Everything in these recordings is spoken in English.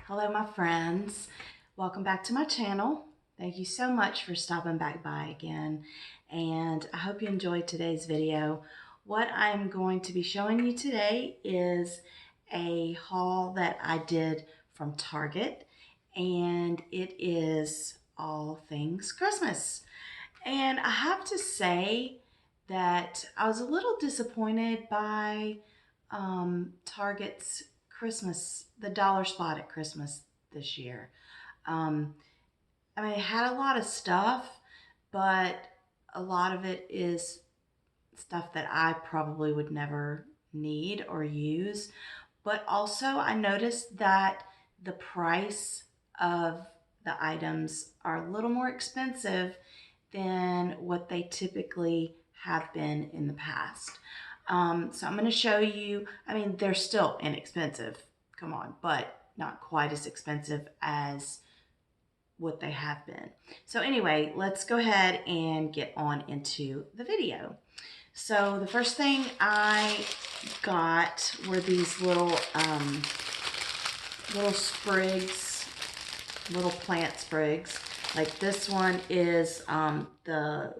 Hello my friends, welcome back to my channel. Thank you so much for stopping back by again, and I hope you enjoyed today's video. What I'm going to be showing you today is a haul that I did from Target, and it is all things Christmas. And I have to say that I was a little disappointed by Target's Christmas, the dollar spot at Christmas this year. Um, I mean, it had a lot of stuff, but a lot of it is stuff that I probably would never need or use. But also, I noticed that the price of the items are a little more expensive than what they typically have been in the past. So I'm going to show you, I mean, they're still inexpensive, come on, but not quite as expensive as what they have been. So anyway, let's go ahead and get on into the video. So the first thing I got were these little sprigs, little plant sprigs. Like this one is the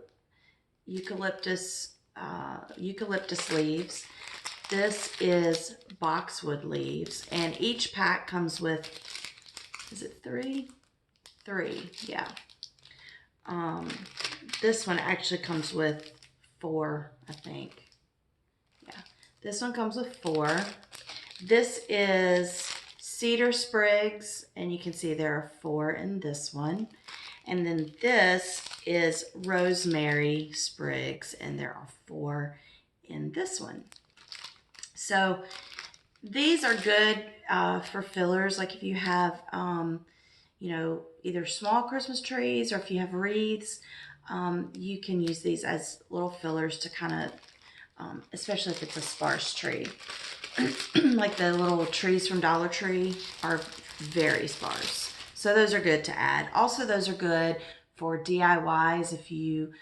eucalyptus leaves. This is boxwood leaves, and each pack comes with, is it three? Three, yeah. This one actually comes with 4, I think. Yeah, this one comes with 4. This is cedar sprigs, and you can see there are 4 in this one. And then this is rosemary sprigs, and there are 4 in this one. So these are good for fillers, like if you have, either small Christmas trees or if you have wreaths, you can use these as little fillers to kind of, especially if it's a sparse tree. Like the little trees from Dollar Tree are very sparse. So those are good to add. Also, those are good for DIYs if you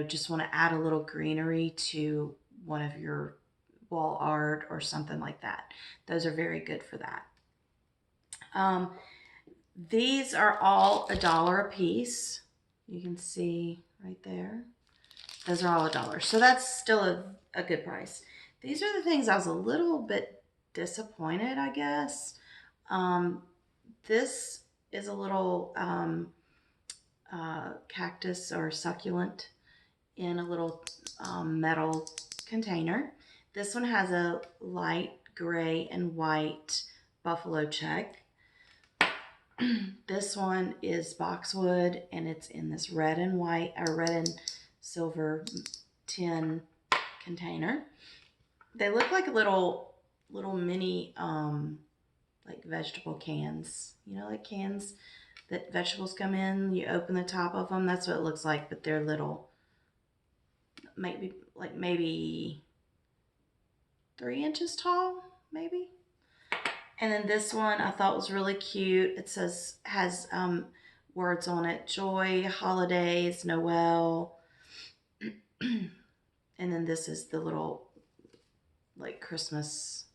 just want to add a little greenery to one of your wall art or something like that. Those are very good for that. These are all $1 a piece. You can see right there. Those are all $1. So that's still a good price. These are the things I was a little bit disappointed, I guess. This is a little cactus or succulent in a little metal container. This one has a light gray and white buffalo check. This one is boxwood, and it's in this red and white, or red and silver tin container. They look like little mini like vegetable cans. You know, like cans that vegetables come in. You open the top of them. That's what it looks like, but they're little. Maybe 3 inches tall, maybe. And then this one I thought was really cute. It has words on it: joy, holidays, Noel. And then this is the little like Christmas,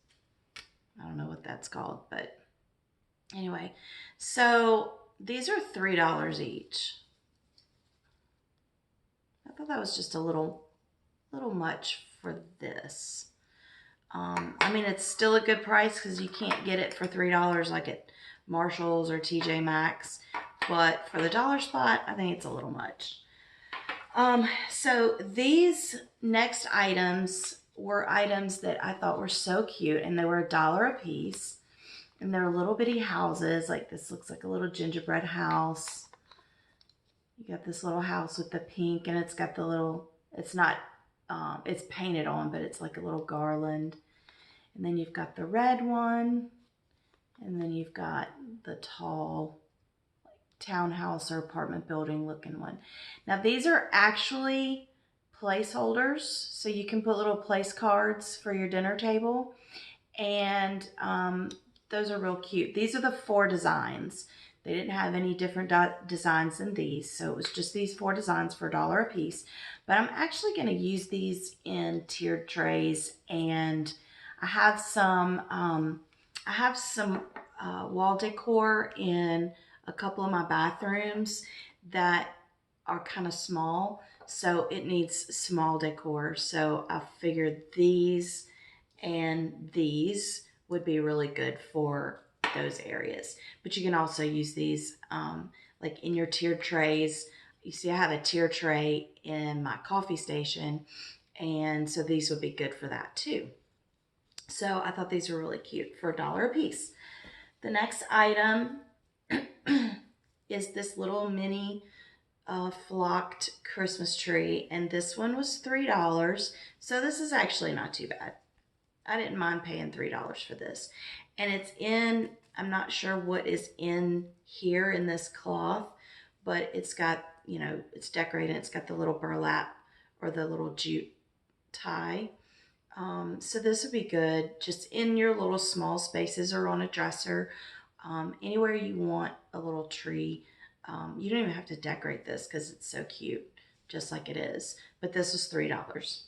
I don't know what that's called, but anyway. So these are $3 each. I thought that was just a little much for this. I mean, it's still a good price because you can't get it for $3 like at Marshall's or TJ Maxx, but for the dollar spot, I think it's a little much. So these next items were items that I thought were so cute, and they were $1 a piece, and they're little bitty houses. Like this looks like a little gingerbread house. You got this little house with the pink, and it's got the little, it's not, it's painted on, but it's like a little garland. And then you've got the red one, and then you've got the tall townhouse or apartment building looking one. Now these are actually placeholders, so you can put little place cards for your dinner table, and those are real cute. These are the 4 designs. They didn't have any different designs than these, so it was just these 4 designs for $1 a piece. But I'm actually going to use these in tiered trays, and I have some wall decor in a couple of my bathrooms that are kind of small, so it needs small decor. So I figured these and these would be really good for those areas. But you can also use these like in your tiered trays. You see I have a tier tray in my coffee station, and so these would be good for that too. So I thought these were really cute for $1 a piece. The next item is this little mini flocked Christmas tree, and this one was $3. So this is actually not too bad. I didn't mind paying $3 for this. And it's in, I'm not sure what is in here in this cloth, but it's got, you know, it's decorated. It's got the little burlap or the little jute tie. So this would be good just in your little small spaces or on a dresser, anywhere you want a little tree. You don't even have to decorate this because it's so cute, just like it is. But this was $3.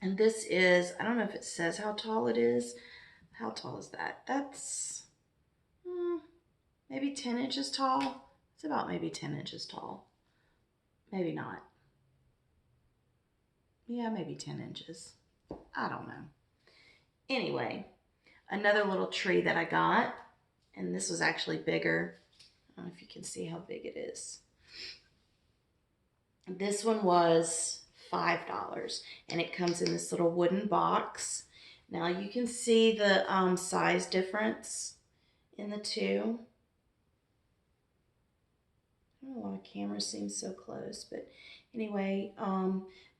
And this is, I don't know if it says how tall it is. How tall is that? That's maybe 10 inches tall. It's about maybe 10 inches tall. Maybe not. Yeah, maybe 10 inches. I don't know. Anyway, another little tree that I got, and this was actually bigger. I don't know if you can see how big it is. This one was $5, and it comes in this little wooden box. Now you can see the size difference in the two. I don't know why the camera seems so close, but anyway,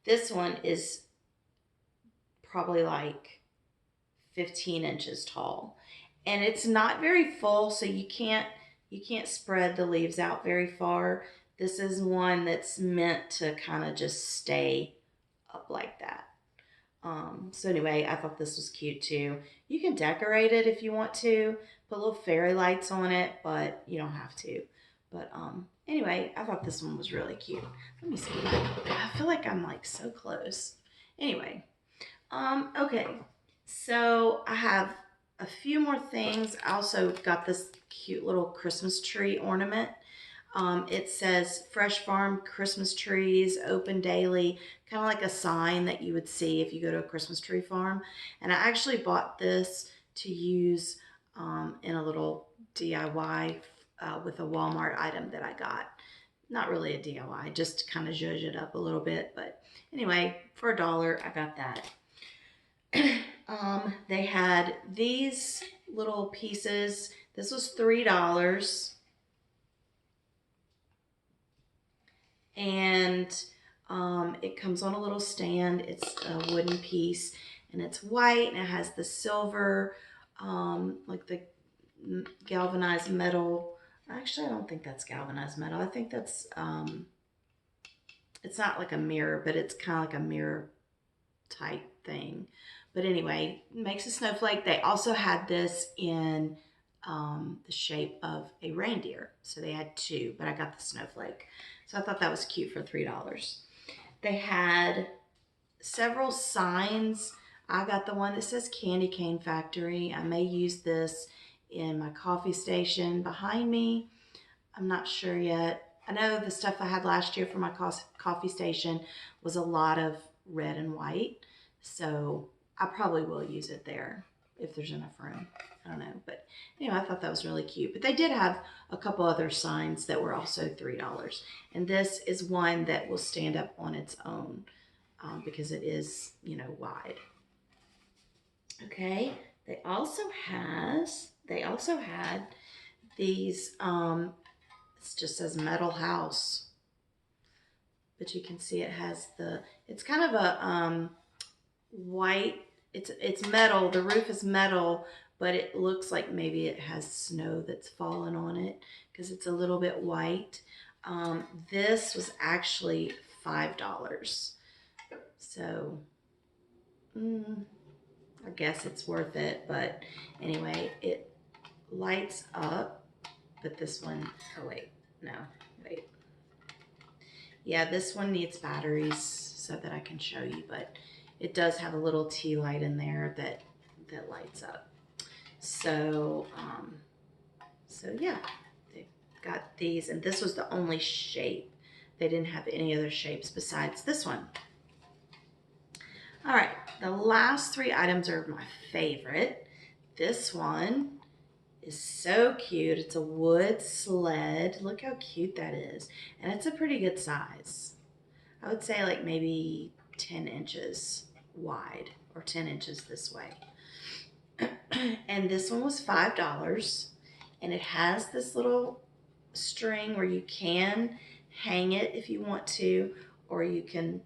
this one is probably like 15 inches tall, and it's not very full, so you can't spread the leaves out very far. This is one that's meant to kind of just stay up like that. So anyway, I thought this was cute too. You can decorate it if you want to, put little fairy lights on it, but you don't have to. But anyway, I thought this one was really cute. Let me see. I feel like I'm like so close. Anyway, okay. So I have a few more things. I also got this cute little Christmas tree ornament. It says Fresh Farm Christmas trees open daily, kind of like a sign that you would see if you go to a Christmas tree farm. And I actually bought this to use in a little DIY with a Walmart item that I got. Not really a DIY, just kind of zhuzh it up a little bit. But anyway, for $1, I got that. They had these little pieces. This was $3. And it comes on a little stand. It's a wooden piece, and it's white, and it has the silver, like the galvanized metal. Actually, I don't think that's galvanized metal. I think that's, it's not like a mirror, but it's kind of like a mirror type thing. But anyway, it makes a snowflake. They also had this in the shape of a reindeer. So they had two, but I got the snowflake. So I thought that was cute for $3. They had several signs. I got the one that says Candy Cane Factory. I may use this in my coffee station behind me. I'm not sure yet. I know the stuff I had last year for my coffee station was a lot of red and white. So I probably will use it there if there's enough room. I don't know, but anyway, I thought that was really cute. But they did have a couple other signs that were also $3. And this is one that will stand up on its own because it is, you know, wide. Okay, they also had these, it just says metal house. But you can see it has it's kind of a white, it's metal, the roof is metal, but it looks like maybe it has snow that's fallen on it because it's a little bit white. This was actually $5. So I guess it's worth it, but anyway, it lights up, but this one, oh wait, no, wait. Yeah, this one needs batteries so that I can show you, but it does have a little tea light in there that lights up. So, so yeah, they got these, and this was the only shape. They didn't have any other shapes besides this one. All right, the last 3 items are my favorite. This one is so cute. It's a wood sled. Look how cute that is. And it's a pretty good size. I would say like maybe 10 inches wide or 10 inches this way. And this one was $5. And it has this little string where you can hang it if you want to, or you can,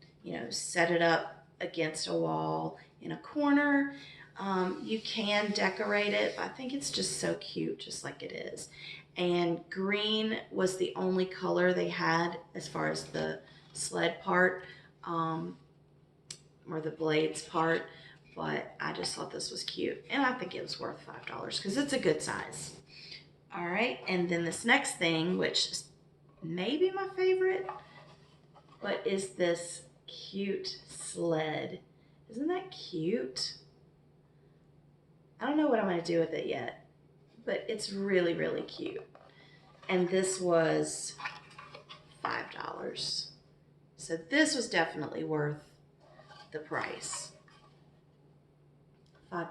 set it up against a wall in a corner. You can decorate it, but I think it's just so cute, just like it is. And green was the only color they had as far as the sled part, or the blades part, but I just thought this was cute, and I think it was worth $5 because it's a good size. All right, and then this next thing, which is maybe my favorite, but is this cute sled. Isn't that cute? I don't know what I'm going to do with it yet, but it's really, really cute. And this was $5. So this was definitely worth the price. $5.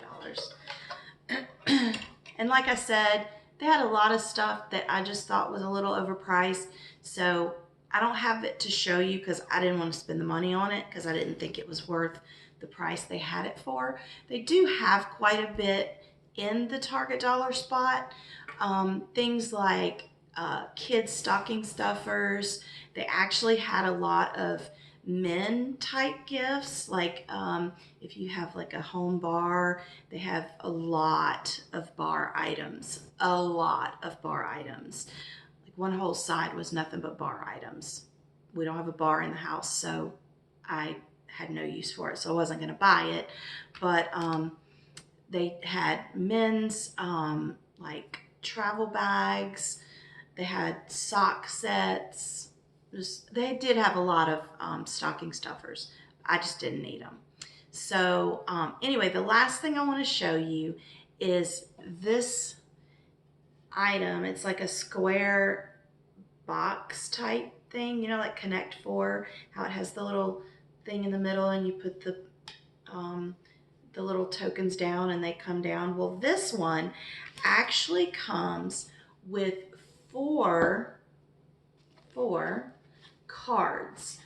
And like I said, they had a lot of stuff that I just thought was a little overpriced. So I don't have it to show you because I didn't want to spend the money on it because I didn't think it was worth the price they had it for. They do have quite a bit in the Target dollar spot. Things like kids stocking stuffers. They actually had a lot of men type gifts, like if you have like a home bar, they have a lot of bar items. Like one whole side was nothing but bar items. We don't have a bar in the house, so I had no use for it, so I wasn't going to buy it. But they had men's like travel bags. They had sock sets. They did have a lot of stocking stuffers. I just didn't need them. So anyway, the last thing I want to show you is this item. It's like a square box type thing, like Connect 4, how it has the little thing in the middle and you put the little tokens down and they come down. Well, this one actually comes with four cards,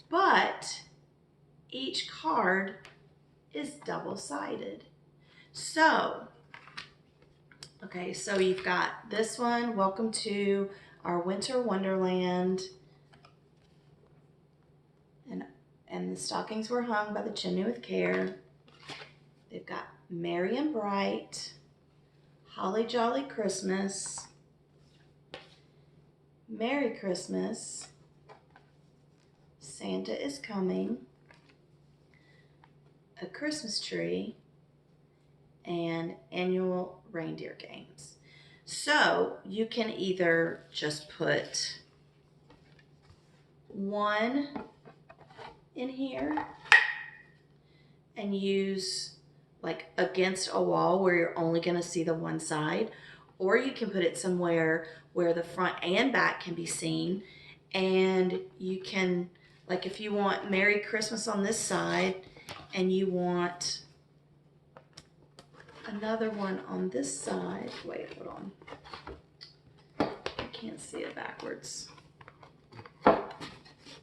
but each card is double-sided. So, okay, so you've got this one, welcome to our winter wonderland. And the stockings were hung by the chimney with care. They've got Merry and Bright, Holly Jolly Christmas, Merry Christmas, Santa is Coming, A Christmas Tree, and Annual Reindeer Games. So you can either just put one in here and use like against a wall where you're only going to see the one side, or you can put it somewhere where the front and back can be seen, and you can, like if you want Merry Christmas on this side and you want another one on this side, wait, hold on, I can't see it backwards.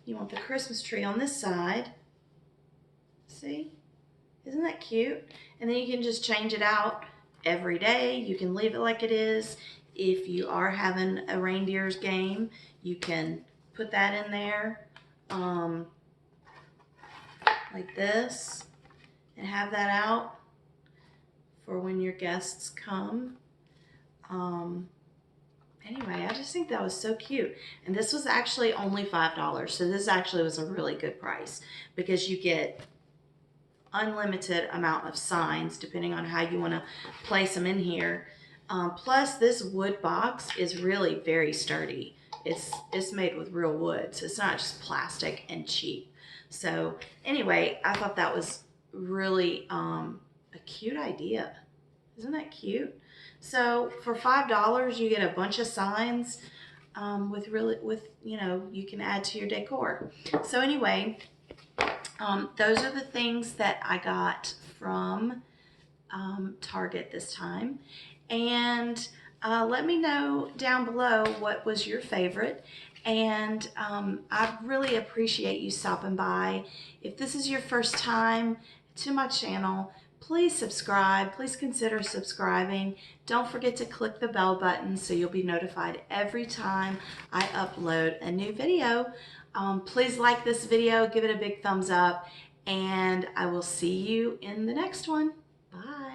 You want the Christmas tree on this side. See? Isn't that cute? And then you can just change it out every day. You can leave it like it is. If you are having a reindeer's game, you can put that in there like this and have that out for when your guests come. Anyway, I just think that was so cute. And this was actually only $5. So this actually was a really good price because you get unlimited amount of signs depending on how you want to place them in here. Plus this wood box is really very sturdy. It's made with real wood, so it's not just plastic and cheap. So anyway, I thought that was really a cute idea. Isn't that cute? So for $5, you get a bunch of signs you can add to your decor. So anyway, those are the things that I got from Target this time. And let me know down below what was your favorite. And I really appreciate you stopping by. If this is your first time to my channel, please subscribe. Please consider subscribing. Don't forget to click the bell button so you'll be notified every time I upload a new video. Please like this video, give it a big thumbs up, and I will see you in the next one. Bye.